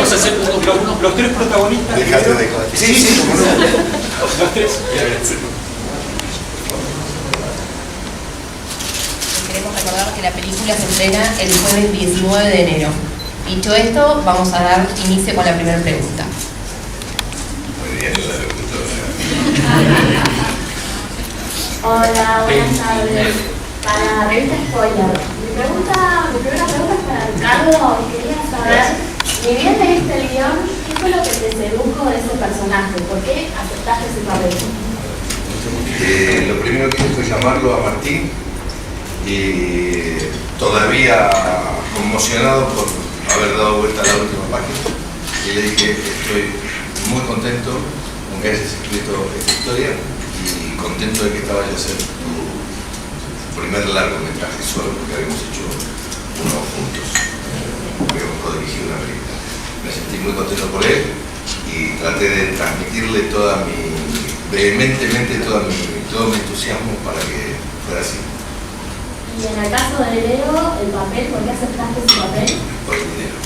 Vamos a hacer los tres protagonistas. Déjate de joder. Sí, como no. Los tres. Queremos recordar que la película se estrena el jueves 19 de enero. Dicho esto, vamos a dar inicio con la primera pregunta. Muy bien, la Hola, buenas tardes. Para la revista Spoiler. Mi primera pregunta es para Ricardo. Quería saber, ni bien leíste el guión, ¿qué fue lo que te sedujo de ese personaje? ¿Por qué aceptaste ese papel? Lo primero que hice fue llamarlo a Martín y todavía conmocionado por haber dado vuelta a la última página, y le dije que estoy muy contento con que hayas escrito esta historia y contento de que esta vaya a ser tu primer largometraje solo, porque habíamos hecho uno juntos, habíamos codirigido una película. Me sentí muy contento por él y traté de transmitirle vehementemente todo mi entusiasmo para que fuera así. Y en el caso de Leo, el papel, ¿por qué aceptaste ese papel? Por el dinero.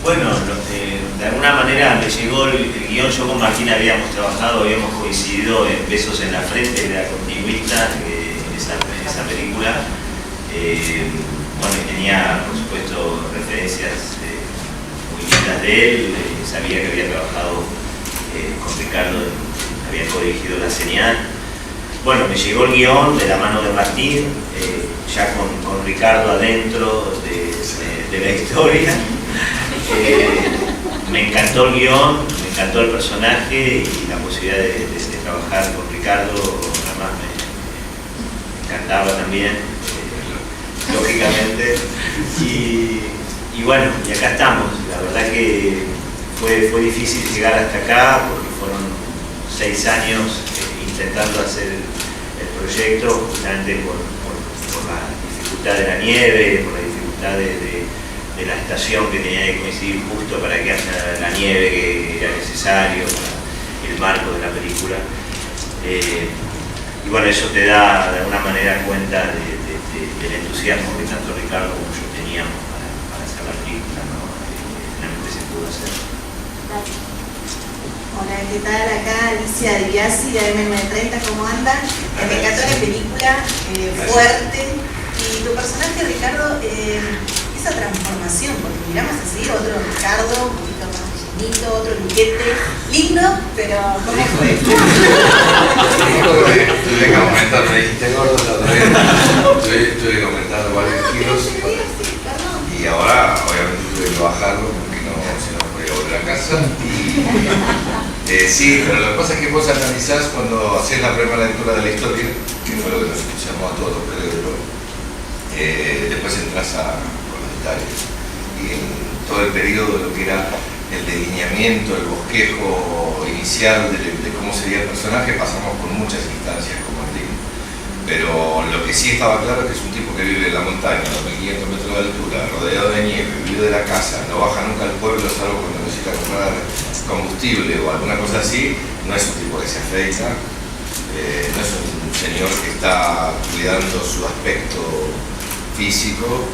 Bueno, de alguna manera me llegó el guión. Yo con Martín habíamos trabajado, habíamos coincidido en Besos en la Frente, era continuista en esa película. Bueno, tenía por supuesto referencias muy lindas de él. Sabía que había trabajado con Ricardo, había codirigido La Señal. Bueno, me llegó el guión de la mano de Martín, ya con Ricardo adentro de la historia. Me encantó el guión, me encantó el personaje y la posibilidad de trabajar con Ricardo, además me encantaba también, lógicamente. Y bueno, y acá estamos. La verdad que fue difícil llegar hasta acá porque fueron 6 años intentando hacer el proyecto, justamente por la dificultad de la nieve, por la dificultad de la estación que tenía que coincidir justo para que haya la nieve que era necesario para el marco de la película. Y bueno, eso te da de alguna manera cuenta del entusiasmo que tanto Ricardo como yo teníamos para hacer la película, ¿no? Finalmente se pudo hacer. Gracias. Hola, ¿qué tal? Acá Alicia Di Biasi de AM930, ¿cómo andan? Me encantó la película, fuerte. Y tu personaje, Ricardo, esa transformación, porque miramos así, otro Ricardo, un poquito más llenito, otro luquete, lindo, pero ¿cómo fue? Tuve que aumentar, me dijiste gordo la otra vez, tuve que aumentar varios kilos y ahora obviamente tuve que bajarlo porque si no podía volver a casa. Sí, pero lo que pasa es que vos analizás cuando hacés la primera lectura de la historia, que fue lo que nos entusiasmó a todos, pero después entras con los detalles. Y en todo el periodo de lo que era el delineamiento, el bosquejo inicial de cómo sería el personaje, pasamos por muchas instancias con Martín. Pero lo que sí estaba claro es que es un tipo que vive en la montaña, a 2500 metros de altura, rodeado de nieve, vive de la casa, no baja nunca al pueblo, salvo cuando necesita comprar combustible o alguna cosa así. No es un tipo que se afeita, no es un señor que está cuidando su aspecto físico,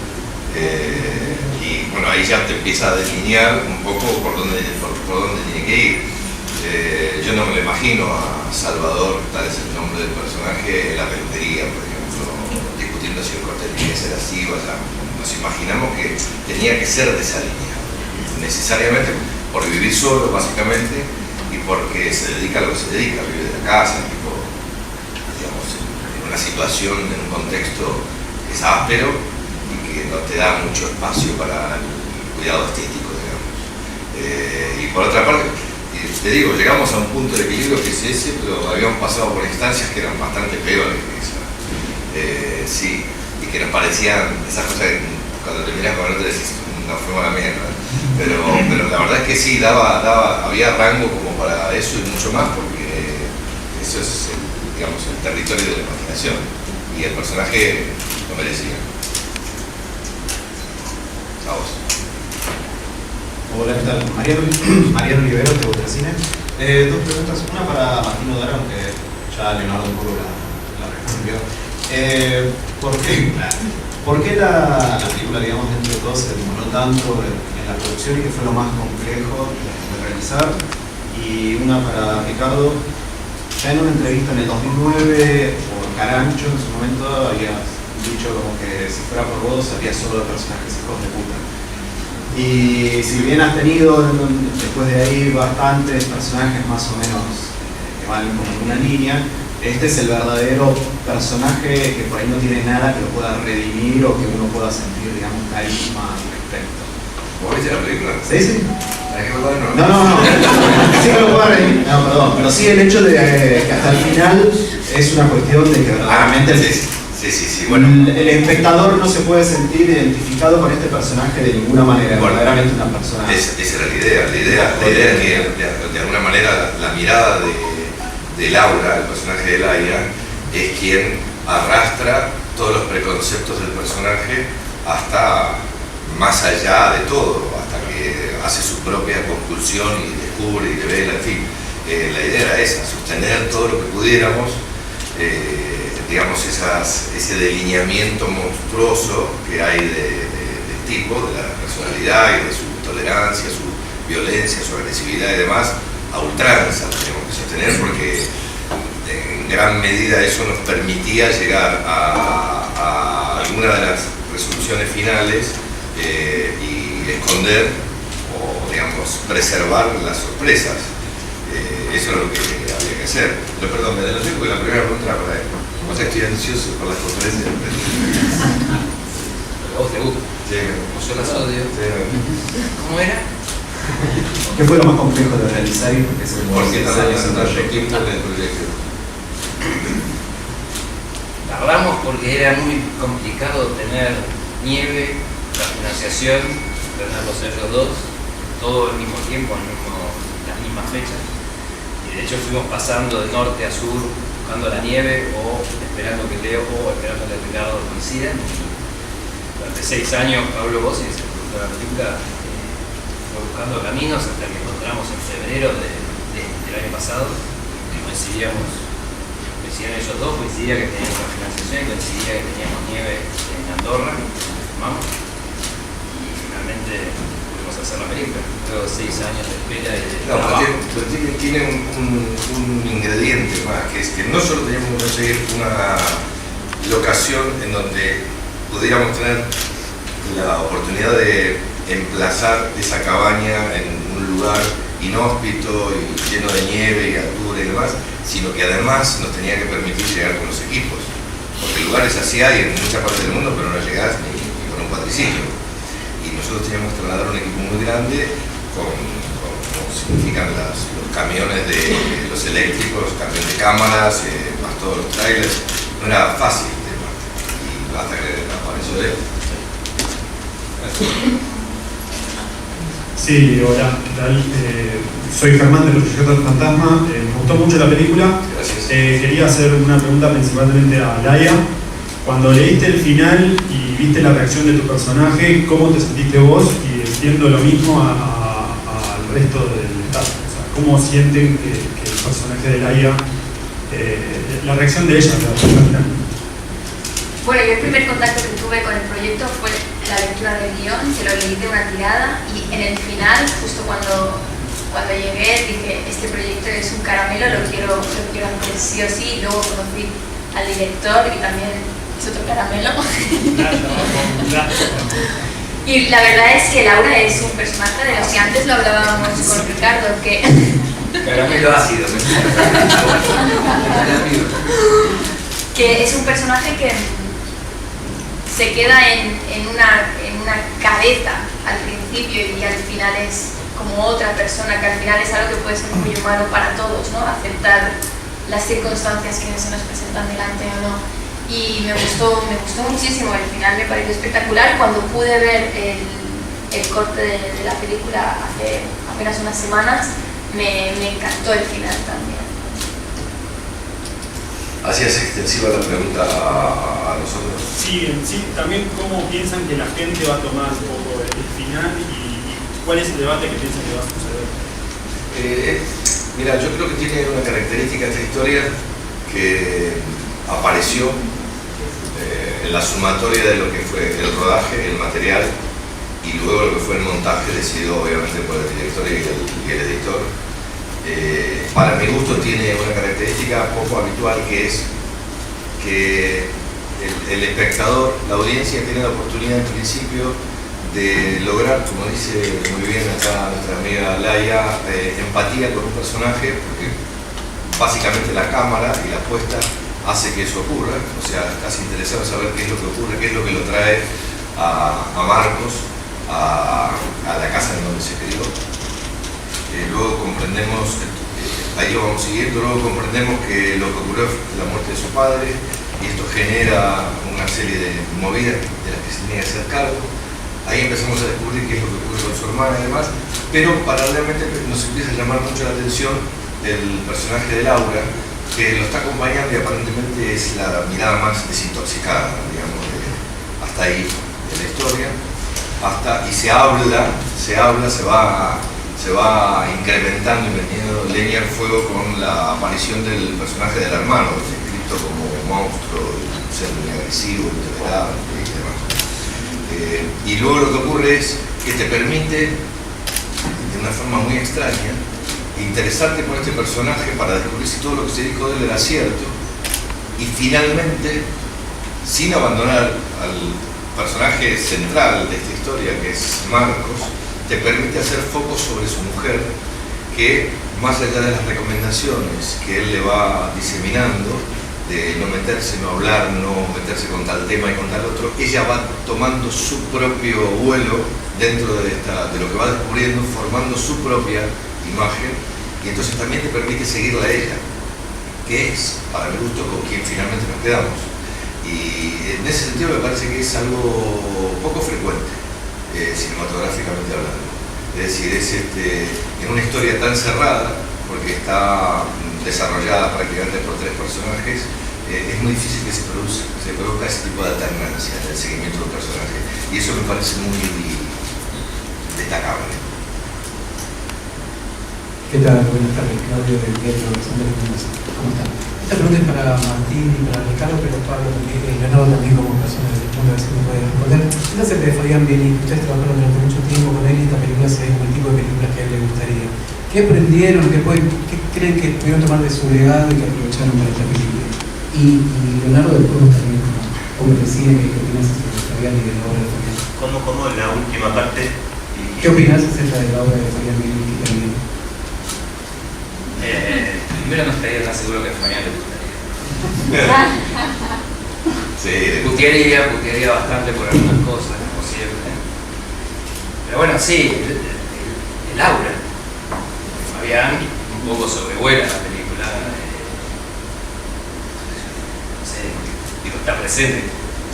y bueno, ahí ya te empieza a delinear un poco por dónde tiene que ir. Yo no me lo imagino a Salvador, tal es el nombre del personaje, en la peluquería, por ejemplo, discutiendo si el corte tiene que ser así o allá. Nos imaginamos que tenía que ser de esa línea, necesariamente por vivir solo, básicamente, y porque se dedica a lo que se dedica, vive de la casa, tipo, digamos, en una situación, en un contexto que es áspero y que no te da mucho espacio para el cuidado estético, digamos. Y por otra parte, te digo, llegamos a un punto de equilibrio que es ese, pero habíamos pasado por instancias que eran bastante peores que esa. Sí, y que nos parecían esas cosas que cuando te miras con el otro decís, nos fuimos a la mierda. Pero la verdad es que sí, había rango como para eso y mucho más, porque eso es digamos, el territorio de la imaginación. Y el personaje lo merecía. A vos. Hola, ¿qué tal? Mariano Olivero, de Ultracine. Dos preguntas. Una para Martino Dara, aunque ya Leonardo un poco la respondió. ¿Por qué la película, digamos, dentro de todo se demoró tanto en la producción y que fue lo más complejo de realizar? Y una para Ricardo. Ya en una entrevista en el 2009 por Carancho, en su momento, habías dicho como que si fuera por vos haría solo de personajes hijos de puta. Y si bien has tenido después de ahí bastantes personajes más o menos que van como en una línea, este es el verdadero personaje que por ahí no tiene nada que lo pueda redimir o que uno pueda sentir, digamos, carisma al respecto. ¿Vos viste la película? ¿Sí? ¿Sí? No. Sí que lo puedo redimir. No, perdón. Pero sí el hecho de que hasta el final es una cuestión de que verdaderamente Sí, bueno. El espectador no se puede sentir identificado con este personaje de ninguna manera, bueno, verdaderamente una persona. Esa era la idea. La idea es que de alguna manera la mirada de Laura, el personaje de Laia, es quien arrastra todos los preconceptos del personaje hasta más allá de todo, hasta que hace su propia conclusión y descubre y revela, en fin. La idea era esa, sostener todo lo que pudiéramos, digamos, ese delineamiento monstruoso que hay del tipo, de la personalidad y de su tolerancia, su violencia, su agresividad y demás, a ultranza, tenemos que sostener, porque en gran medida eso nos permitía llegar a alguna de las resoluciones finales y esconder o, digamos, preservar las sorpresas. Eso es lo que había que hacer. Pero, perdón, me adelanté porque la primera pregunta era para él. O sea, estoy ansioso por las conferencias. ¿A vos te gusta? Sí. Yo las odio. Sí. ¿Cómo era? ¿Qué fue lo más complejo de realizar y por qué se demoró Porque 6 tardamos años en en tanto proyecto? tiempo en el proyecto. Tardamos porque era muy complicado tener nieve, la financiación, tenerlos ellos dos, todo al mismo tiempo, las mismas fechas. Y de hecho fuimos pasando de norte a sur buscando la nieve o esperando que Leo o esperando que Ricardo coincidan. Durante 6 años Pablo Bossi, el productor de la película, fue buscando caminos hasta que encontramos en febrero del año pasado, que coincidían ellos dos, coincidía que teníamos la financiación y coincidía que teníamos nieve en Andorra, vamos, y finalmente pudimos hacer la película. Luego 6 años de espera y de trabajo. Pero tiene un ingrediente más, que es que no solo teníamos que conseguir una locación en donde pudiéramos tener la oportunidad de emplazar esa cabaña en un lugar inhóspito y lleno de nieve y altura y demás, sino que además nos tenía que permitir llegar con los equipos, porque lugares así hay en muchas partes del mundo, pero no llegás ni con un cuatriciclo. Y nosotros teníamos que trasladar un equipo muy grande como significan los camiones de los eléctricos, camiones de cámaras, más todos los trailers. No era fácil el tema, y hasta que apareció Leo. Sí, hola, ¿qué tal? Soy Germán de Los Proyectos del Fantasma. Me gustó mucho la película. Gracias. Quería hacer una pregunta principalmente a Laia. Cuando leíste el final y viste la reacción de tu personaje, ¿cómo te sentiste vos? Y entiendo lo mismo al resto del staff. O sea, ¿cómo sienten que el personaje de Laia, la reacción de ella, la final? Bueno, yo el primer contacto que tuve con el proyecto fue la lectura del guión, que lo leí de una tirada, y en el final, justo cuando llegué, dije, este proyecto es un caramelo, lo quiero hacer sí o sí. Y luego conocí al director y también es otro caramelo. Y la verdad es que Laura es un personaje de los que antes lo hablábamos con Ricardo, que Caramelo ácido. que es un personaje que se queda en una cabeza al principio y al final es como otra persona, que al final es algo que puede ser muy humano para todos, ¿no? Aceptar las circunstancias que se nos presentan delante o no. Y me gustó muchísimo, el final me pareció espectacular. Cuando pude ver el corte de la película hace apenas unas semanas, me encantó el final también. ¿Hacías extensiva la pregunta a nosotros? Sí, en sí, también cómo piensan que la gente va a tomar un poco el final y ¿Cuál es el debate que piensan que va a suceder? Mira, yo creo que tiene una característica esta historia que apareció en la sumatoria de lo que fue el rodaje, el material y luego lo que fue el montaje decidido obviamente por el director y el editor. Para mi gusto tiene una característica poco habitual, que es que el espectador, la audiencia, tiene la oportunidad en principio de lograr, como dice muy bien acá nuestra amiga Laia, empatía con un personaje, porque básicamente la cámara y la puesta hace que eso ocurra. O sea, estás interesado en saber qué es lo que ocurre, qué es lo que lo trae a Marcos a la casa en donde se crió. Luego comprendemos, ahí lo vamos siguiendo, luego comprendemos que lo que ocurrió fue la muerte de su padre, y esto genera una serie de movidas de las que se tenía que hacer cargo. Ahí empezamos a descubrir qué es lo que ocurre con su hermana y demás, pero paralelamente nos empieza a llamar mucho la atención el personaje de Laura, que lo está acompañando y aparentemente es la mirada más desintoxicada, digamos, hasta ahí de la historia, y se va incrementando y metiendo leña al fuego con la aparición del personaje del hermano, descrito como monstruo, ser muy agresivo, intolerante y demás. Y luego lo que ocurre es que te permite, de una forma muy extraña, interesarte por este personaje para descubrir si todo lo que se dijo de él era cierto, y finalmente, sin abandonar al personaje central de esta historia, que es Marcos, te permite hacer foco sobre su mujer, que más allá de las recomendaciones que él le va diseminando, de no meterse, no hablar, no meterse con tal tema y con tal otro, ella va tomando su propio vuelo dentro de lo que va descubriendo, formando su propia imagen, y entonces también te permite seguirla a ella, que es, para mi gusto, con quien finalmente nos quedamos. Y en ese sentido me parece que es algo poco frecuente, cinematográficamente hablando. Es decir, en una historia tan cerrada, porque está desarrollada prácticamente por tres personajes, es muy difícil que se produzca ese tipo de alternancia en el seguimiento del personaje, y eso me parece muy destacable. ¿Qué tal? Buenas tardes, Claudio del Teatro Alexander Mendoza. ¿Cómo están? Esta pregunta es para Martín y para Ricardo, pero Pablo también, y Leonardo también como persona del mundo, a ver si me puede responder. ¿Qué hace de Fabián Bielin? Ustedes trabajaron durante mucho tiempo con él y esta película se ve como el tipo de películas que a él le gustaría. ¿Qué aprendieron? ¿Qué creen que pudieron tomar de su legado y que aprovecharon para esta película? Y Leonardo, después también como decía, ¿qué opinas acerca de Fabián y de la obra de Fabián? ¿Cómo la última parte? ¿Qué opinas acerca de la obra de Fabián Bielin que también? Primero no estaría tan seguro que a Fabián le gustaría. Sí, putearía bastante por algunas cosas, como siempre. Pero bueno, sí, el aura. Fabián un poco sobrevuela la película. No sé, digo, está presente.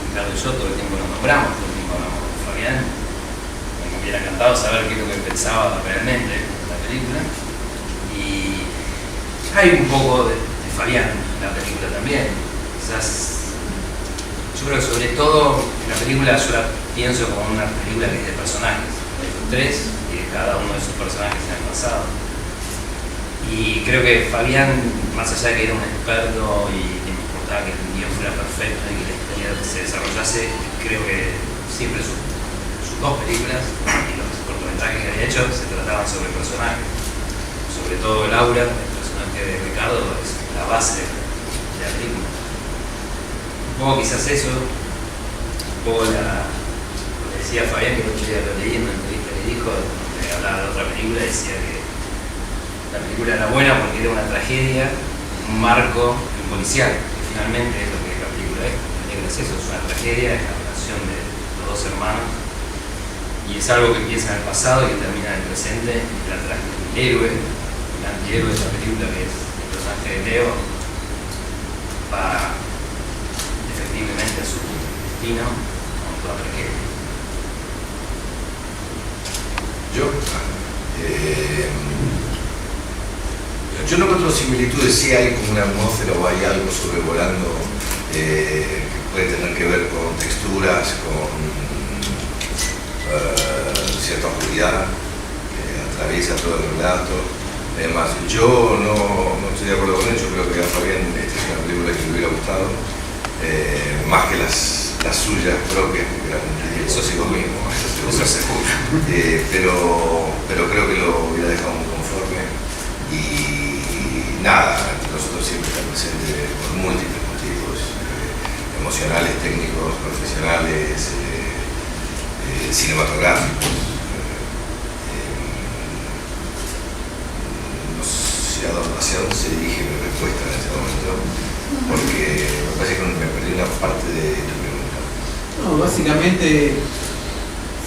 Ricardo y yo todo el tiempo nos nombramos, todo el tiempo hablamos con Fabián. Me hubiera encantado saber qué es lo que pensaba realmente de la película. Y hay un poco de Fabián en la película también. Quizás, yo creo que sobre todo en la película yo la pienso como una película que es de personajes, de los tres y de cada uno de sus personajes en el pasado. Y creo que Fabián, más allá de que era un experto y que me importaba que el guión fuera perfecto y que la historia se desarrollase, creo que siempre sus dos películas y los cortometrajes que había hecho se trataban sobre personajes. Sobre todo Laura, el personaje de Ricardo, es la base de la película. Un poco quizás eso, un poco lo que decía Fabián, que el otro día lo leí en una entrevista que dijo, que hablaba de otra película, decía que la película era buena porque era una tragedia, un marco policial, que finalmente es lo que la película es. La película es eso, es una tragedia, es la relación de los dos hermanos, y es algo que empieza en el pasado y que termina en el presente, y la tragedia del héroe. El antihéroe de esta película, que es el personaje de Leo, va efectivamente a su destino con toda tragedia. Yo no encuentro similitudes, sí hay como una atmósfera o hay algo sobrevolando que puede tener que ver con texturas, con cierta oscuridad. la belleza, todo el relato. Además, yo no estoy de acuerdo con él, yo creo que a Fabián esta es una película que le hubiera gustado, más que las suyas propias, porque eran eso sí mismo, pero creo que lo hubiera dejado muy conforme. Y nada, nosotros siempre estamos presentes por múltiples motivos, emocionales, técnicos, profesionales, cinematográficos. No sé hacia dónde se dirige mi respuesta en este momento, porque me parece que me perdí una parte de tu pregunta. No, básicamente,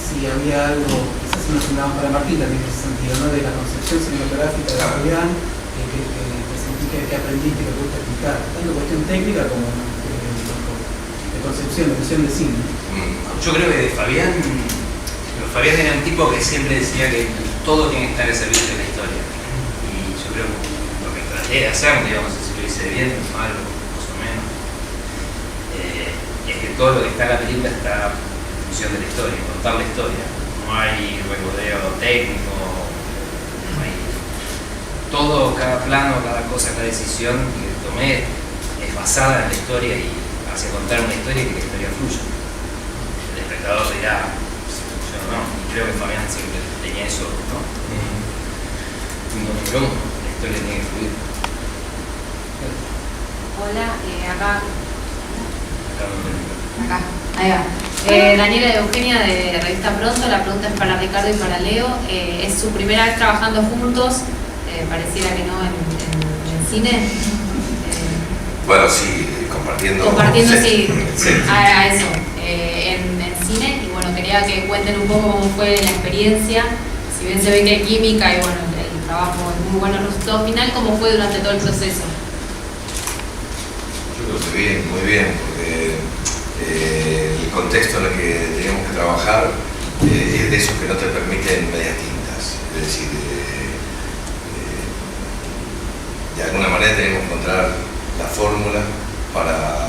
si había algo, quizás imaginamos para Martín también en ese sentido, ¿no? De la concepción cinematográfica de Fabián, que sentí que aprendiste, que pudiste explicar, tanto cuestión técnica como de concepción, de visión de cine. Yo creo que Fabián era un tipo que siempre decía que todo tiene que estar al servicio de la historia. Y yo creo que lo que traté de hacer, digamos, si lo hice bien, mal, más o menos, es que todo lo que está en la película está en función de la historia, contar la historia. No hay regodeo técnico, no hay... Todo, cada plano, cada cosa, cada decisión que tomé es basada en la historia y hacia contar una historia y que la historia fluya. El espectador dirá, yo no, y creo que Fabián siempre tenía eso, ¿no? Punto número uno, la historia tiene que fluir. Hola, acá, Acá. ahí va. Daniela y Eugenia de Revista Pronto, la pregunta es para Ricardo y para Leo. ¿Es su primera vez trabajando juntos? Pareciera que no en cine. Bueno, sí, compartiendo. Compartiendo, sí, sí. a eso, en cine. Y bueno, quería que cuenten un poco cómo fue la experiencia. Si bien se ve que hay química y bueno, el trabajo es muy bueno, el resultado final, ¿cómo fue durante todo el proceso? Yo creo que muy bien, porque el contexto en el que teníamos que trabajar es de esos que no te permiten medias tintas. Es decir, de alguna manera tenemos que encontrar la fórmula para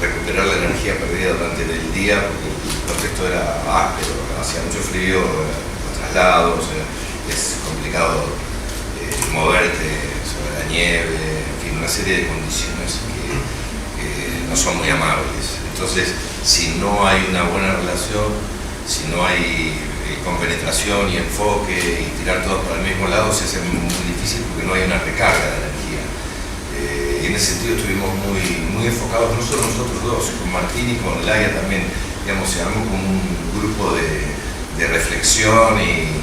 recuperar la energía perdida durante el día, porque el contexto era áspero, hacía mucho frío, los traslados, es complicado moverte sobre la nieve, en fin, una serie de condiciones que no son muy amables. Entonces, si no hay una buena relación, si no hay compenetración y enfoque y tirar todos para el mismo lado, se hace muy difícil porque no hay una recarga de energía. Y en ese sentido estuvimos muy enfocados, no solo nosotros dos, con Martín y con Laia también, digamos, se armó como un grupo de reflexión y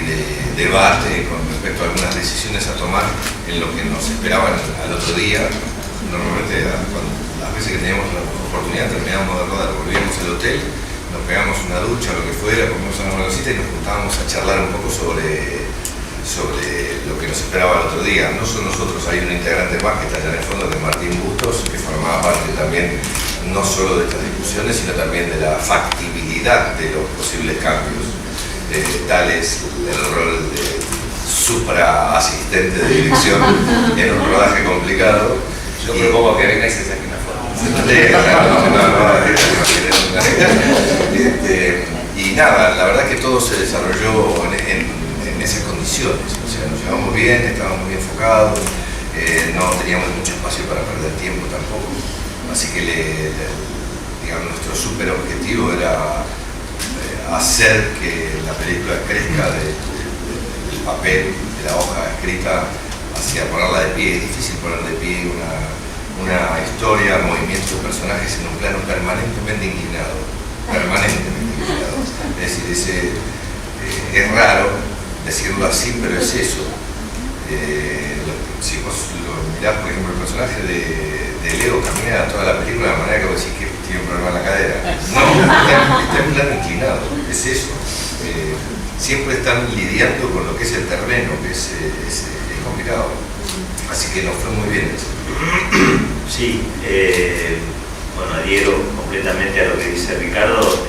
de debate con respecto a algunas decisiones a tomar en lo que nos esperaban al otro día. Normalmente, las veces que teníamos la oportunidad, terminábamos de rodar, volvíamos al hotel, nos pegamos una ducha, lo que fuera, comimos una bolsita y nos juntábamos a charlar un poco sobre lo que nos esperaba el otro día. No solo nosotros, hay un integrante más que está allá en el fondo, que es Martín Bustos, que formaba parte también no solo de estas discusiones, sino también de la factibilidad de los posibles cambios. Tal es el rol de supra asistente de dirección en un rodaje complicado. Yo propongo que venga y se saque una foto. Y nada, la verdad que todo se desarrolló en esas condiciones. O sea, nos llevamos bien, estábamos muy enfocados, no teníamos mucho espacio para perder tiempo tampoco. Así que digamos, nuestro súper objetivo era hacer que la película crezca del papel, de la hoja escrita, hacia ponerla de pie. Es difícil poner de pie una historia, movimientos de personajes en un plano permanentemente inclinado. Es decir, es raro decirlo así, pero es eso. Si vos lo mirás, por ejemplo, el personaje de Leo camina toda la película de manera que vos decís que tiene un problema en la cadera. No, está en plano inclinado, es eso. Siempre están lidiando con lo que es el terreno, que es complicado. Así que nos fue muy bien eso. Sí, bueno, adhiero completamente a lo que dice Ricardo.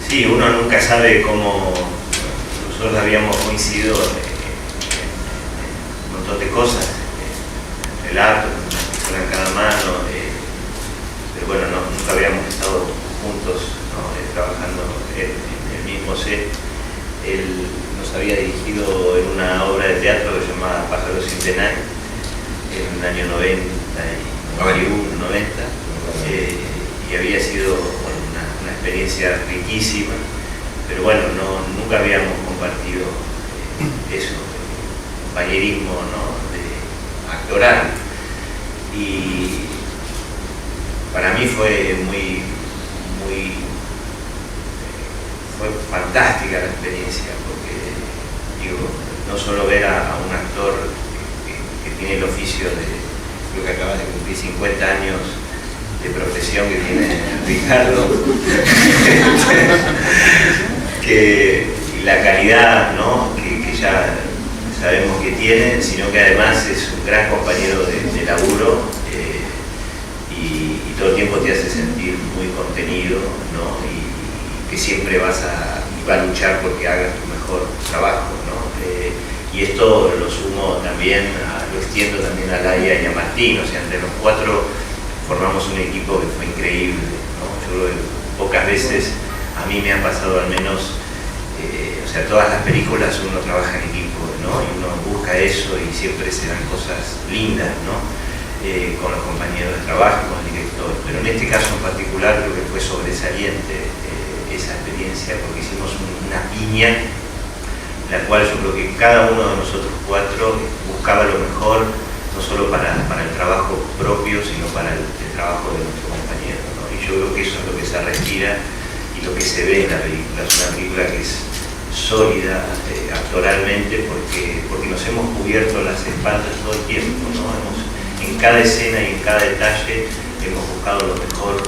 Sí, uno nunca sabe cómo. Nosotros habíamos coincidido en un montón de cosas, relatos, una pistola en cada mano, pero bueno, nunca habíamos estado juntos, ¿no? Trabajando en el mismo set. Nos los había dirigido en una obra de teatro que se llamaba Pájaros sin Penal, en el año 90, y había sido una experiencia riquísima, pero bueno, nunca habíamos compartido eso, compañerismo, ¿no?, de actoral, y para mí fue fue fantástica la experiencia, porque digo, no solo ver a un actor que tiene el oficio de, creo que acaba de cumplir 50 años de profesión que tiene Ricardo, y la calidad, ¿no?, que ya sabemos que tiene, sino que además es un gran compañero de laburo, y todo el tiempo te hace sentir muy contenido, ¿no?, y que siempre va a luchar porque hagas tu mejor trabajo, ¿no? Y esto lo sumo también, lo extiendo también a Laia y a Martín, o sea, entre los cuatro formamos un equipo que fue increíble, ¿no? Yo creo que pocas veces a mí me ha pasado, al menos, o sea, todas las películas uno trabaja en equipo, ¿no? Y uno busca eso y siempre se dan cosas lindas, ¿no? Con los compañeros de trabajo, con el director, pero en este caso en particular creo que fue sobresaliente esa experiencia, porque hicimos una piña, la cual yo creo que cada uno de nosotros cuatro buscaba lo mejor, no solo para el trabajo propio, sino para el trabajo de nuestro compañero, ¿no? Y yo creo que eso es lo que se respira y lo que se ve en la película. Es una película que es sólida actoralmente, porque nos hemos cubierto las espaldas todo el tiempo, ¿no? En cada escena y en cada detalle hemos buscado lo mejor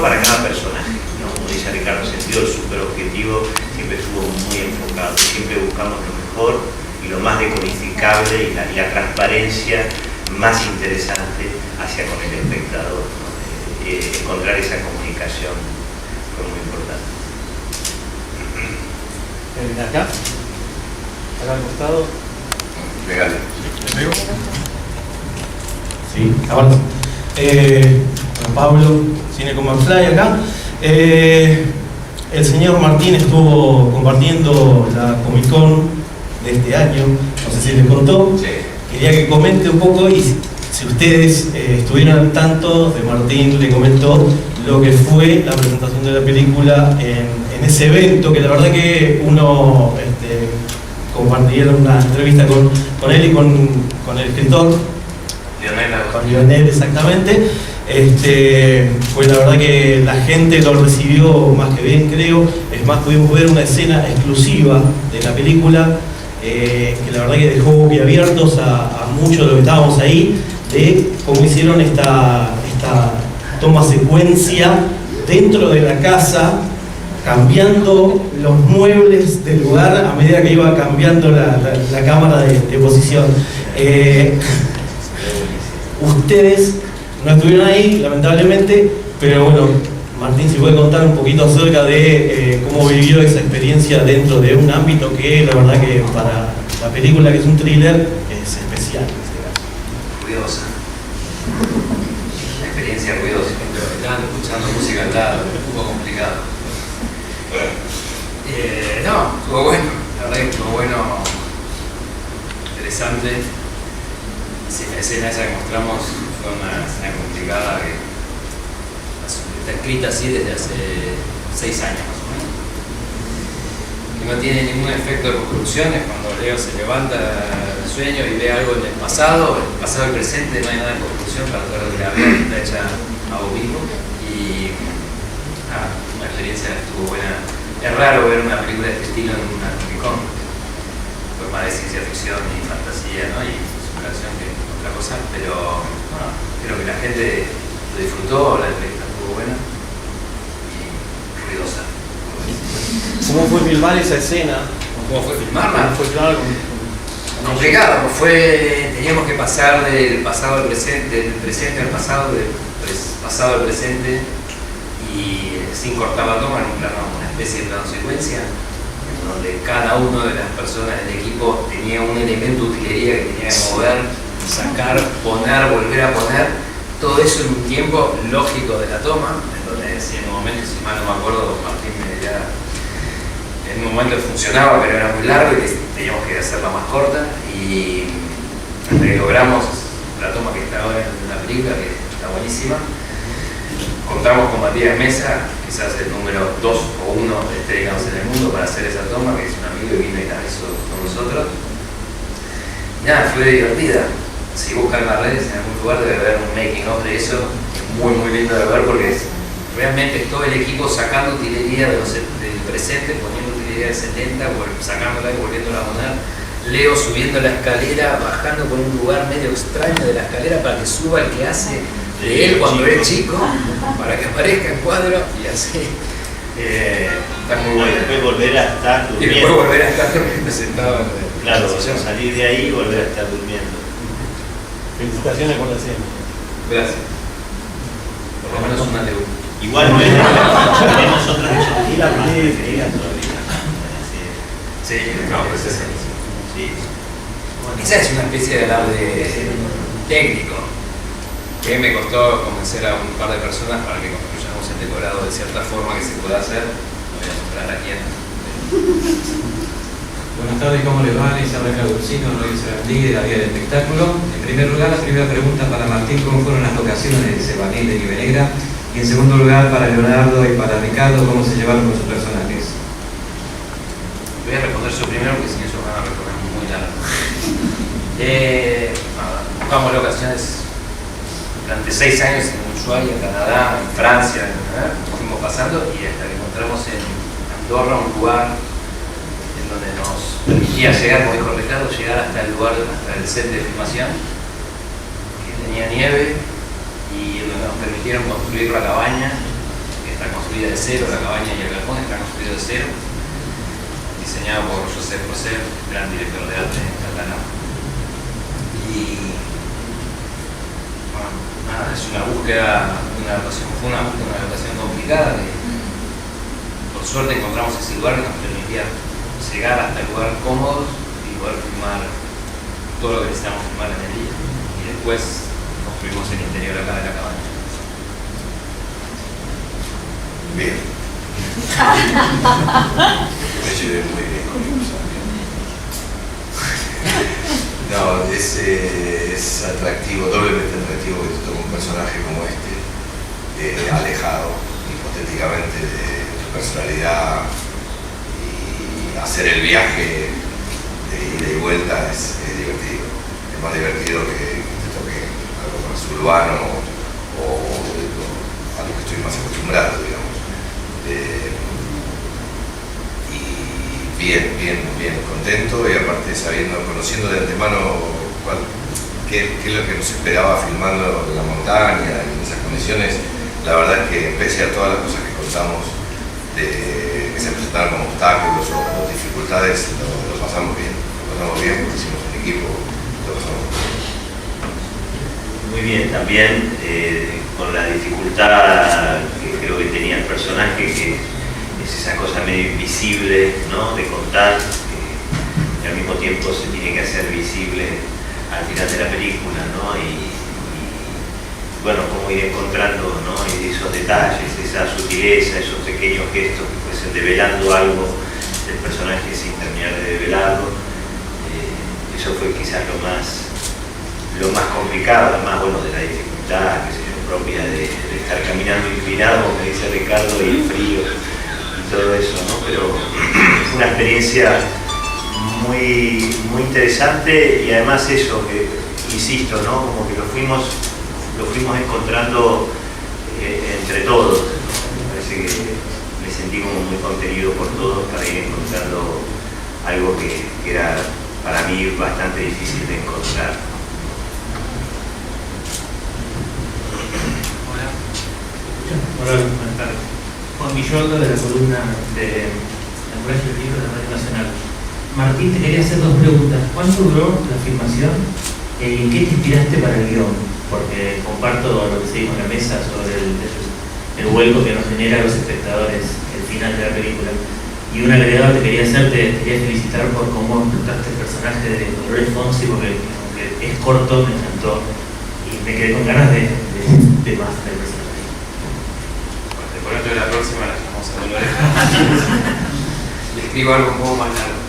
para cada personaje, ¿no? Como dice Ricardo, el sentido del superobjetivo siempre estuvo muy enfocado, siempre buscamos lo mejor y lo más decodificable y la transparencia más interesante hacia con el espectador, ¿no? Encontrar esa comunicación fue muy importante. ¿Acá? ¿Acá al costado? Legal. Sí, avanza. Pablo, Cine con McFly acá. El señor Martín estuvo compartiendo la Comic Con de este año, no sé si les contó. Sí. Quería que comente un poco, y si ustedes estuvieron al tanto de Martín, le comentó lo que fue la presentación de la película en ese evento, que la verdad que uno compartieron una entrevista con él y con el escritor. Con Lionel, exactamente. Pues la verdad que la gente lo recibió más que bien, creo. Es más, pudimos ver una escena exclusiva de la película que la verdad que dejó boquiabiertos a muchos de los que estábamos ahí, de cómo hicieron esta toma secuencia dentro de la casa, cambiando los muebles del lugar a medida que iba cambiando la cámara de posición. Ustedes no estuvieron ahí, lamentablemente, pero bueno, Martín, si puede contar un poquito acerca de cómo vivió esa experiencia dentro de un ámbito que la verdad que para la película, que es un thriller, es especial en este caso. Ruidosa. Una experiencia ruidosa. Estaban escuchando música al lado, un poco complicado. No, estuvo bueno, la verdad que estuvo bueno, interesante. Sí, la escena esa que mostramos fue una escena complicada que está escrita así desde hace 6 años más o menos. Que no tiene ningún efecto de construcción, es cuando Leo se levanta del sueño y ve algo en el pasado y el presente, no hay nada de construcción para todo lo que la vida está hecha a vos mismo. Y una experiencia estuvo buena. Es raro ver una película de este estilo en una Comic Con. Fue más de ciencia ficción y fantasía, ¿no? Y superación que otra cosa, pero bueno, creo que la gente lo disfrutó, la película estuvo buena y ruidosa. ¿Cómo fue filmar esa escena? ¿Cómo fue filmarla? ¿Cómo fue filmarla complicado, teníamos que pasar del pasado al presente, del presente al pasado, del pasado al presente, y sin cortar la toma, en un plano, una especie de plano secuencia, en donde cada una de las personas del equipo tenía un elemento de utilería que tenía que mover, sacar, poner, volver a poner, todo eso en un tiempo lógico de la toma, en donde en un momento, si mal no me acuerdo, Martín me dirá, en un momento funcionaba, pero era muy largo y teníamos que hacerla más corta, y hasta que logramos la toma que está ahora en la película, que está buenísima. Contamos con Matías Mesa, quizás el número 2 o 1 digamos, en el mundo para hacer esa toma, que es un amigo y vino y la hizo con nosotros. Y nada, fue divertida. Si buscan las redes en algún lugar debe haber un making of de eso, muy lindo de ver, porque realmente es todo el equipo sacando utilería del presente, poniendo utilería del 70, sacándola y volviéndola a poner. Leo subiendo la escalera, bajando por un lugar medio extraño de la escalera para que suba el que hace de él cuando era chico, para que aparezca en cuadro, y así. Está muy bueno. Y después volver a estar durmiendo. Y después volver a estar sentado. Claro, salir de ahí y volver a estar durmiendo. Felicitaciones por la serie. Gracias. Por lo menos una de uno. Igual tenemos otras Y la película. Sí, no, pues es eso. Sí. Esa es una especie de alarde técnico que me costó convencer a un par de personas para que construyamos el decorado de cierta forma que se pueda hacer. Lo voy a mostrar aquí. Buenas tardes, ¿cómo les va? Isabel Caducino, no dice la Liga de la Vía del Espectáculo. En primer lugar, la primera pregunta para Martín: ¿cómo fueron las locaciones de Sebanil de Nivenegra? Y en segundo lugar, para Leonardo y para Ricardo, ¿cómo se llevaron con sus personajes? Voy a responder yo primero porque si no ellos van a responder muy largo. Buscamos locaciones durante 6 años en Ushuaia, en Canadá, en Francia, fuimos pasando y hasta que encontramos en Andorra un lugar en donde nos permitía llegar, como dijo Ricardo, llegar hasta el lugar, hasta el set de filmación, que tenía nieve, y donde nos permitieron construir la cabaña, que está construida de cero, la cabaña y el galpón están construidos de cero, diseñado por Josep José, gran director de arte catalán. Y bueno, nada, es una búsqueda, fue una adaptación complicada, que por suerte encontramos ese lugar que nos permitía llegar hasta el lugar cómodos y poder filmar todo lo que necesitamos filmar en el día, y después construimos el interior acá de la cabaña. Bien. Me llevé muy bien con mi personaje. No, es atractivo, doblemente atractivo que te tome un personaje como este, alejado hipotéticamente de tu personalidad, y hacer el viaje de ida y vuelta es divertido. Es más divertido que te toque algo más urbano o a lo que estoy más acostumbrado, digamos. Y bien contento, y aparte conociendo de antemano qué es lo que nos esperaba filmando en la montaña, en esas condiciones. La verdad es que pese a todas las cosas que contamos que se presentaron como obstáculos o dificultades, lo pasamos bien porque hicimos un equipo, lo pasamos bien. Muy bien, también con la dificultad que creo que tenía el personaje, que es esa cosa medio invisible, ¿no?, de contar, que al mismo tiempo se tiene que hacer visible al final de la película, ¿no? Y bueno, cómo ir encontrando, ¿no?, esos detalles, esa sutileza, esos pequeños gestos que fuesen develando algo del personaje sin terminar de develarlo. Eso fue quizás lo más complicado, además, bueno, de la dificultad, qué sé yo, propia de estar caminando inclinado, como me dice Ricardo, y el frío y todo eso, ¿no? Pero fue una experiencia muy interesante, y además eso, que insisto, ¿no?, como que lo fuimos encontrando entre todos, ¿no? Me parece que me sentí como muy contenido por todos para ir encontrando algo que era para mí bastante difícil de encontrar. Hola, buenas tardes. Juan Villoldo, de la columna de la Colegio de Libros de Radio Nacional. Martín, te quería hacer 2 preguntas. ¿Cuánto duró la filmación? ¿En qué te inspiraste para el guión? Porque comparto lo que se dijo en la mesa sobre el vuelco que nos genera a los espectadores el final de la película. Y un agregado que quería hacer, te quería felicitar por cómo explotaste el personaje de Dolores Fonsi, porque aunque es corto, me encantó y me quedé con ganas de más del personaje. Bueno, por esto de la próxima la llamamos a Dolores. escribo algo un poco más largo.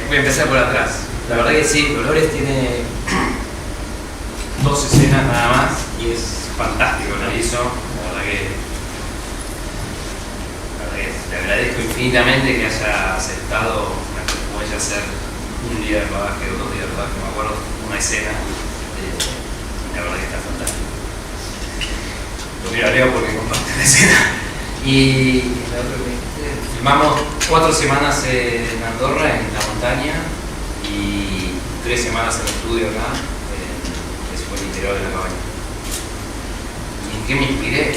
Voy a empezar por atrás. La verdad que sí, Dolores tiene 2 escenas nada más y es fantástico lo hizo. La verdad que le agradezco infinitamente que haya aceptado como ella hacer un día de rodaje o 2 días de rodaje, no me acuerdo, una escena. La verdad que está fantástico. Lo miro a Leo porque comparte la escena. Y la otra que filmamos 4 semanas en Andorra, en la montaña, y 3 semanas en el estudio acá, que fue el interior de la cabaña. ¿Y en qué me inspiré?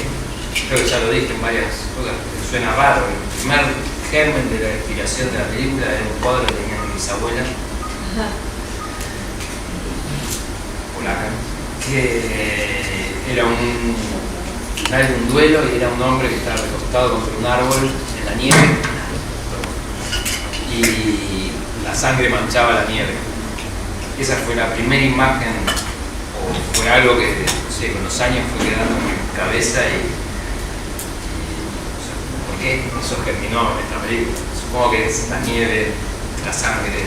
Creo que ya lo dije en varias cosas, suena raro. El primer germen de la inspiración de la película era un cuadro que tenía mi bisabuela, polaca, que era un duelo y era un hombre que estaba recostado contra un árbol en la nieve y la sangre manchaba la nieve. Esa fue la primera imagen, o fue algo que, no sé, con los años fue quedando en mi cabeza y ¿por qué eso germinó en esta película? Supongo que es la nieve, la sangre.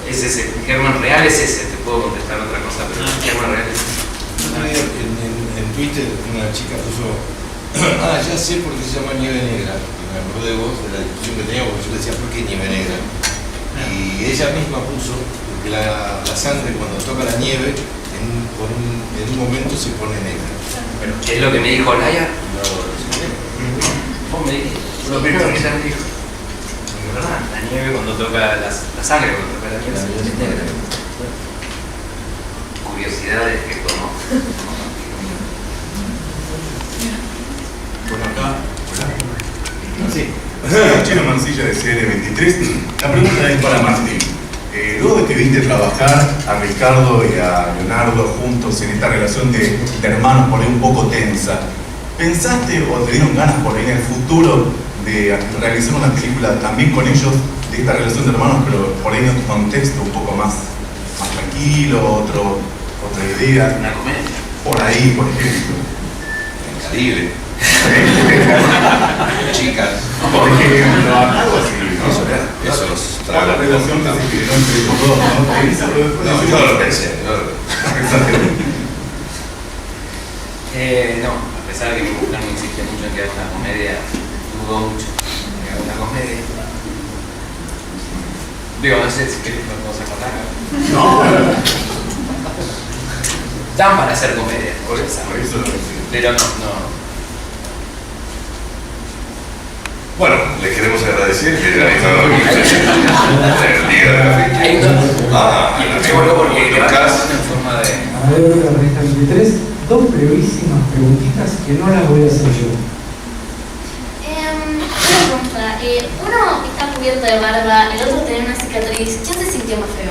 Es ese, el germen real es ese, te puedo contestar otra cosa, pero el germen real es ese. En Twitter una chica puso, ya sé por qué se llama nieve negra. Y me acordé de vos, de la discusión que teníamos, porque yo le decía, ¿por qué nieve negra? Y ella misma puso, porque la sangre cuando toca la nieve, en un momento se pone negra. Bueno, ¿qué es lo que me dijo Laia? Vos me dijiste, lo primero que ella me dijo. Es verdad, la nieve cuando toca la sangre, cuando toca la nieve, es negra. Curiosidades que como. Bueno, acá, hola. Sí. Chino Mancilla de CN23. La pregunta es para Martín. Luego de que viste trabajar a Ricardo y a Leonardo juntos en esta relación de hermanos por ahí un poco tensa, ¿pensaste o te dieron ganas por ahí en el futuro de realizar una película también con ellos de esta relación de hermanos, pero por ahí en otro contexto un poco más tranquilo, otra idea? Una comedia. Por ahí, por ejemplo. En Caribe. Chicas. Por ejemplo, algo así, ¿no? Eso la relación que se generó entre ellos dos, ¿no? No, yo lo pensé. No, a pesar de que mi mujer me insiste mucho en que haga una comedia, dudo mucho en que haga una comedia. Digo, no sé si querés una cosa contar. No. Dan para hacer comedia, por eso pero no. Bueno, les queremos agradecer que hayan estado aquí el día de la fecha. Hay porque Lucas. en forma de. A ver, la revista 23, 2 brevísimas preguntitas que no las voy a hacer yo. Una pregunta, uno está cubierto de barba, el otro tiene una cicatriz, ¿quién se sintió más feo?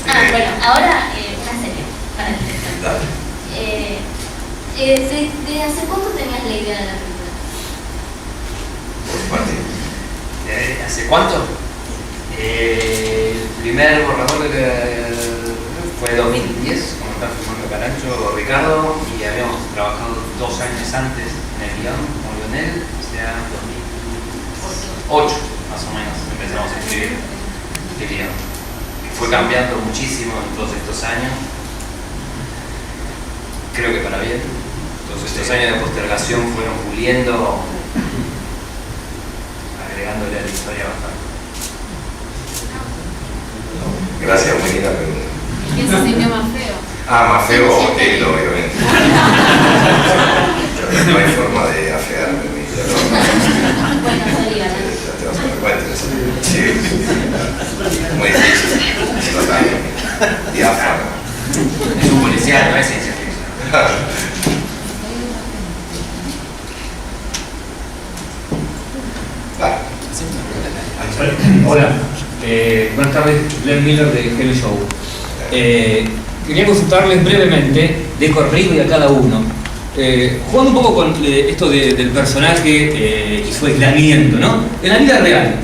Bueno, ahora una serie para el espectador. ¿De hace cuánto tenías la idea de la película? ¿Hace cuánto? El primer borrador fue 2010, cuando estaba filmando Carancho, Ricardo, y habíamos trabajado 2 años antes en el guión con Lionel, o sea, 2008 más o menos empezamos a escribir el guión. Fue cambiando muchísimo en todos estos años, creo que para bien. Todos estos años de postergación fueron puliendo, agregándole a la historia bastante. Gracias, muy linda pregunta. ¿Quién se sintió más feo? Más feo, él, obviamente. No hay forma de afearme, Bueno, salía, ¿no? ya te vas a dar cuenta. Sí. Muy difícil. Total. Diáfano. Es un policial, no es ciencia ficción. Hola, buenas tardes, Glenn Miller de Hello Show. Quería consultarles brevemente, de corrido y a cada uno, jugando un poco con esto del personaje y su aislamiento, ¿no? En la vida real,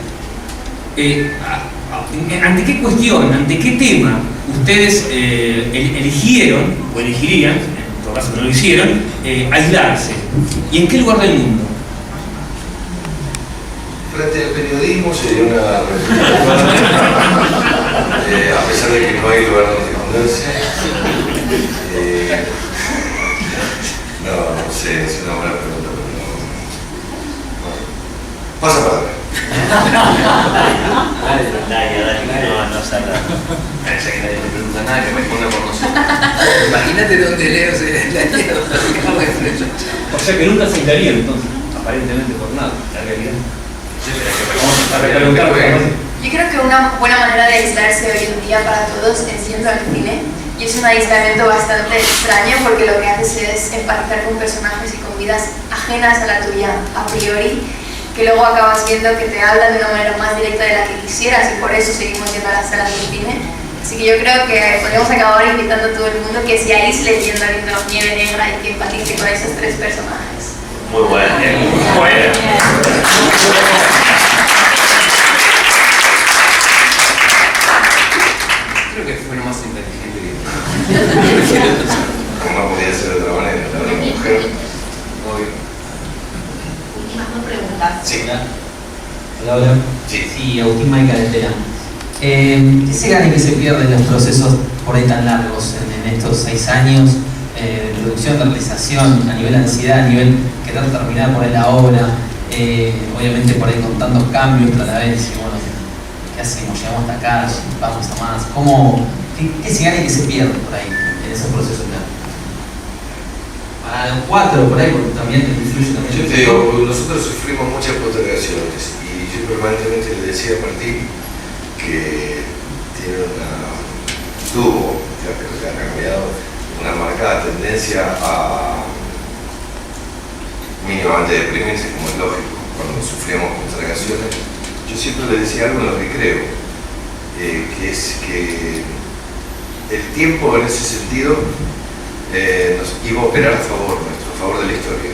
¿ante qué cuestión, ante qué tema ustedes eligieron, o elegirían, en todo caso no lo hicieron, aislarse? ¿Y en qué lugar del mundo? Frente al periodismo sería una a pesar de que no hay lugar donde esconderse. No sé, es una buena pregunta, pero no. Pasa para ver. Dale, no salga. Parece que nadie le pregunta nada, que responda por nosotros. Imagínate dónde Leo se la lleva. O sea que nunca se aislarían entonces, aparentemente por nada, la realidad. Yo creo que una buena manera de aislarse hoy en día para todos es yendo al cine, y es un aislamiento bastante extraño porque lo que haces es empatizar con personajes y con vidas ajenas a la tuya a priori, que luego acabas viendo que te hablan de una manera más directa de la que quisieras, y por eso seguimos yendo a las salas de cine. Así que yo creo que podemos acabar invitando a todo el mundo que se aísle yendo viendo Nieve Negra y que empatice con esos tres personajes. Muy buena, muy buena. Creo que fue lo más inteligente que Como no podía ser de otra manera, la una mujer. Obvio. Últimas dos preguntas. Sí. Hola. Sí. Sí, Agustín Maica de Terán. ¿Qué se gana y qué se pierde en los procesos por ahí tan largos en estos 6 años de producción, de realización, a nivel de ansiedad, a nivel querer terminar por ahí la obra, obviamente por ahí con tantos cambios, pero a la vez, y bueno, ¿qué hacemos? ¿Llegamos hasta acá? ¿Vamos a más? ¿Qué se gana y qué se pierde por ahí en esos procesos? Para los 4 por ahí, porque también te influye también. Yo te digo, nosotros sufrimos muchas postergaciones y yo permanentemente le decía a Martín que tuvo, ya que ha cambiado, una marcada tendencia a mínimamente deprimirse, como es lógico, cuando sufríamos postergaciones. Yo siempre le decía algo en lo que creo, que es que el tiempo en ese sentido nos iba a operar a favor nuestro, a favor de la historia.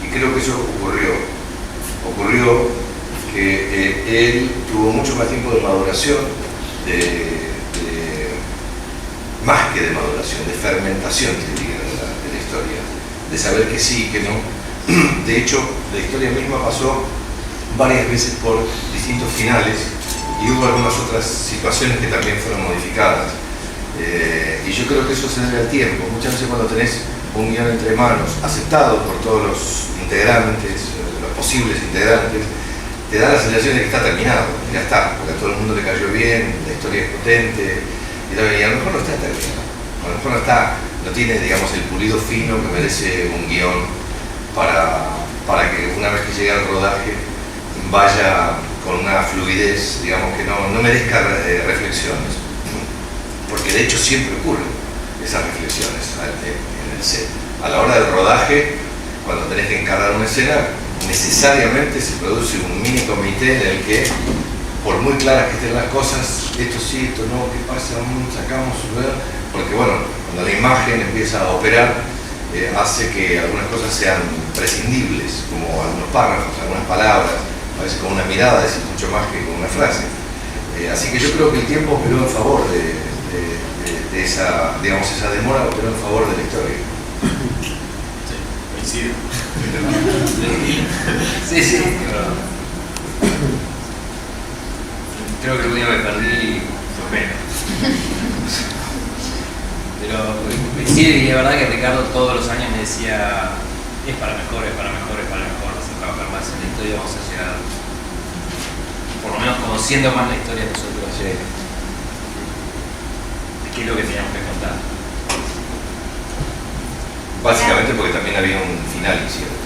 Y creo que eso ocurrió. Ocurrió que él tuvo mucho más tiempo de maduración, más que de maduración, de fermentación, te diría, de la historia, de saber que sí y que no. De hecho, la historia misma pasó varias veces por distintos finales y hubo algunas otras situaciones que también fueron modificadas. Y yo creo que eso se debe al tiempo. Muchas veces cuando tenés un guión entre manos, aceptado por todos los integrantes, los posibles integrantes, te da la sensación de que está terminado, ya está, porque a todo el mundo le cayó bien, la historia es potente, y a lo mejor no está terminado, a lo mejor no tiene, digamos, el pulido fino que merece un guión para que una vez que llegue al rodaje vaya con una fluidez, digamos, que no merezca reflexiones, porque de hecho siempre ocurren esas reflexiones en el set. A la hora del rodaje, cuando tenés que encarar una escena, necesariamente se produce un mini comité en el que, por muy claras que estén las cosas, esto sí, esto no, ¿qué pasa? Sacamos, ¿verdad? Porque bueno, cuando la imagen empieza a operar, hace que algunas cosas sean prescindibles, como algunos párrafos, algunas palabras, a veces con una mirada decís mucho más que con una frase. Así que yo creo que el tiempo operó en favor de esa, digamos, esa demora operó en favor de la historia. Coincido. Sí. Creo que lo único que perdí fue menos. Pero coincido, y la verdad que Ricardo todos los años me decía es para mejor, vamos a trabajar más en la historia, vamos a llegar, por lo menos conociendo más la historia nosotros, qué es lo que teníamos que contar. Básicamente porque también había un final incierto.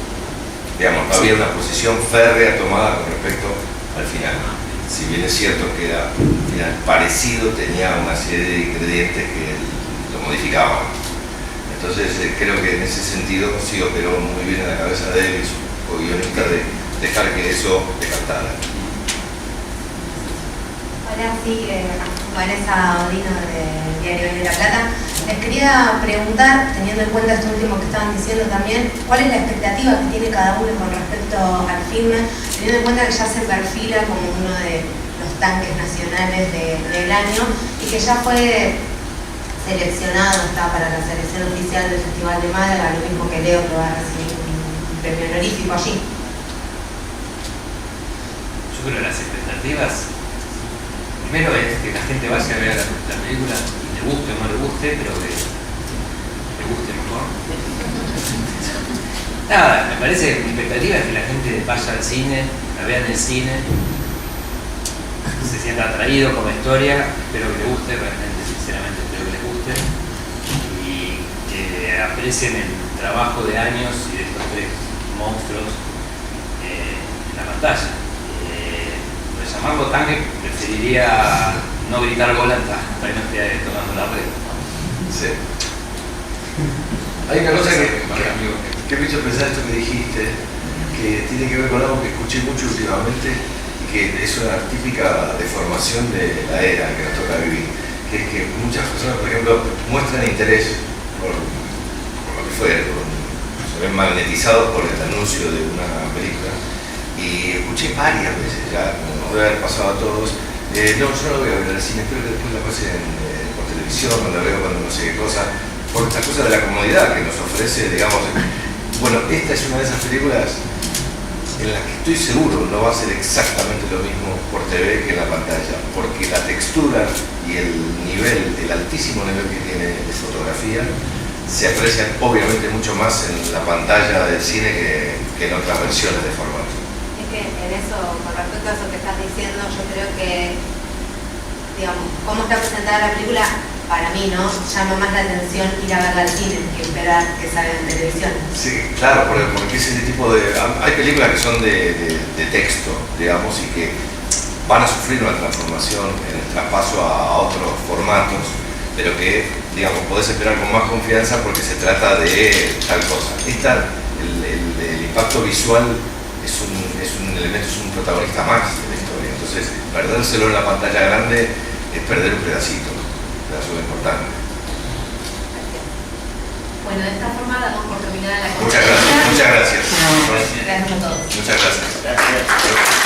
Digamos, no había una posición férrea tomada con respecto al final. Si bien es cierto que era un final parecido, tenía una serie de ingredientes que lo modificaban. Entonces creo que en ese sentido sí operó muy bien en la cabeza de él y su guionista de dejar que eso decantara. Hola, sí, Vanessa Odino del Diario de La Plata. Les quería preguntar, teniendo en cuenta esto último que estaban diciendo también, ¿cuál es la expectativa que tiene cada uno con respecto al filme? Teniendo en cuenta que ya se perfila como uno de los tanques nacionales del año y que ya fue seleccionado, está para la selección oficial del Festival de Málaga, lo mismo que Leo, que va a recibir un premio honorífico allí. Yo creo que las expectativas, primero es que la gente vaya a ver la película y le guste o no le guste, pero que le guste mejor. Nada, me parece que mi expectativa es que la gente vaya al cine, la vea en el cine, se sienta atraído con la historia, espero que le guste, realmente, sinceramente espero que le guste, y que aprecien el trabajo de años y de estos tres monstruos en la pantalla. Por llamarlo tanque, preferiría no gritar gol hasta que no esté tocando la red. Sí. Hay una cosa que me hizo pensar esto que dijiste, que tiene que ver con algo que escuché mucho últimamente y que es una típica deformación de la era que nos toca vivir, que es que muchas personas, por ejemplo, muestran interés por lo que fuera, se ven magnetizados por el anuncio de una película, y escuché varias veces ya, como nos debe haber pasado a todos, no, yo no voy a ver al cine, espero que después la pasen por televisión, o la veo cuando no sé qué cosa, por esta cosa de la comodidad que nos ofrece, digamos. Bueno, esta es una de esas películas en las que estoy seguro no va a ser exactamente lo mismo por TV que en la pantalla, porque la textura y el nivel, el altísimo nivel que tiene de fotografía, se aprecia obviamente mucho más en la pantalla del cine que en otras versiones de formato. Es que en eso, con respecto a eso que estás diciendo, yo creo que, digamos, cómo está presentada la película, para mí, ¿no? Llama más la atención ir a verla al cine que esperar que salga en televisión. Sí, claro, porque ese tipo de... Hay películas que son de texto, digamos, y que van a sufrir una transformación en el traspaso a otros formatos, pero que, digamos, podés esperar con más confianza porque se trata de tal cosa. El impacto visual es un elemento, es un protagonista más de la historia. Entonces, perdérselo en la pantalla grande es perder un pedacito. Eso es importante. Bueno, de esta forma damos por terminada la Muchas gracias. Muchas gracias. Gracias a todos. Muchas gracias.